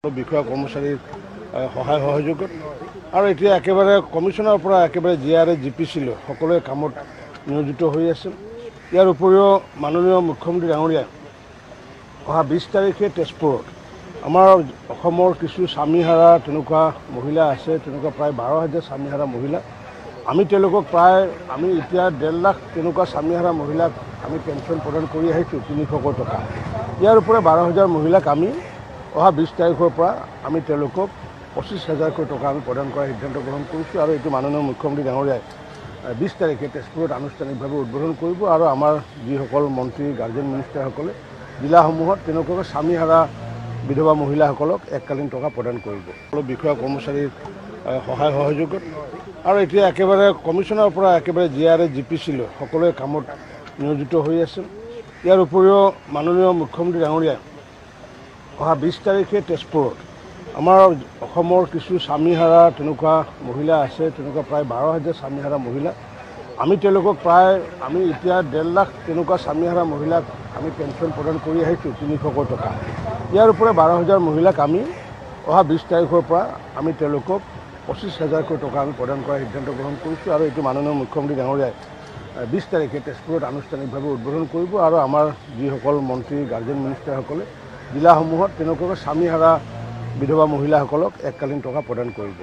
বিষয়া কৰ্মচাৰীৰ সহায় সহযোগত আৰু এতিয়া একেবাৰে কমিশনৰ পৰা একেবাৰে জিআৰএ জিপিচিলৈ সকলোৱে কামত নিয়োজিত হৈ আছে। ইয়াৰ উপৰিও মাননীয় মুখ্যমন্ত্ৰী ডাঙৰীয়াই অহা 20 তাৰিখে তেজপুৰত আমাৰ অসমৰ কিছু স্বামীহাৰা তেনেকুৱা মহিলা আছে, তেনেকুৱা প্ৰায় 12,000 স্বামীহাৰা মহিলা। আমি তেওঁলোকক আমি এতিয়া 1.5 লাখ তেনেকুৱা স্বামীহাৰা মহিলাক আমি পেঞ্চন প্ৰদান কৰি আহিছোঁ 300 টকা। ইয়াৰ উপৰি 12,000 মহিলাক আমি অহা 20 তাৰিখৰ পৰা আমি তেওঁলোকক 25,000 টকা আমি প্ৰদান কৰাৰ সিদ্ধান্ত গ্ৰহণ কৰিছোঁ আৰু এইটো মাননীয় মুখ্যমন্ত্ৰী ডাঙৰীয়াই 20 তাৰিখে তেজপুৰত আনুষ্ঠানিকভাৱে উদ্বোধন কৰিব আৰু আমাৰ যিসকল মন্ত্ৰী গাৰ্জেন মিনিষ্টাৰসকলে জিলাসমূহত তেনেকুৱাকৈ স্বামীহাৰা বিধৱা মহিলাসকলক এককালীন টকা প্ৰদান কৰিব। বিষয়া কৰ্মচাৰীৰ সহায় সহযোগত আৰু এতিয়া একেবাৰে কমিশনৰ পৰা একেবাৰে জিআৰএ জিপিচিলৈ সকলোৱে কামত নিয়োজিত হৈ আছে। ইয়াৰ উপৰিও মাননীয় মুখ্যমন্ত্ৰী ডাঙৰীয়াই অহা 20 তাৰিখে তেজপুৰত আমাৰ অসমৰ কিছু স্বামীহাৰা তেনেকুৱা মহিলা আছে, তেনেকুৱা প্ৰায় 12,000 স্বামীহাৰা মহিলা। আমি তেওঁলোকক আমি এতিয়া 1.5 লাখ তেনেকুৱা স্বামীহাৰা মহিলাক আমি পেঞ্চন প্ৰদান কৰি আহিছোঁ 300 টকা। ইয়াৰ উপৰি 12,000 মহিলাক আমি অহা 20 তাৰিখৰ পৰা আমি তেওঁলোকক 25,000 টকা আমি প্ৰদান কৰাৰ সিদ্ধান্ত গ্ৰহণ কৰিছোঁ আৰু এইটো মাননীয় মুখ্যমন্ত্ৰী ডাঙৰীয়াই 20 তাৰিখে তেজপুৰত আনুষ্ঠানিকভাৱে উদ্বোধন কৰিব আৰু আমাৰ যিসকল মন্ত্ৰী গাৰ্জেন মিনিষ্টাৰসকলে জিলাসমূহত তেনেকুৱাকৈ স্বামীহাৰা বিধৱা মহিলাসকলক এককালীন টকা প্ৰদান কৰিব।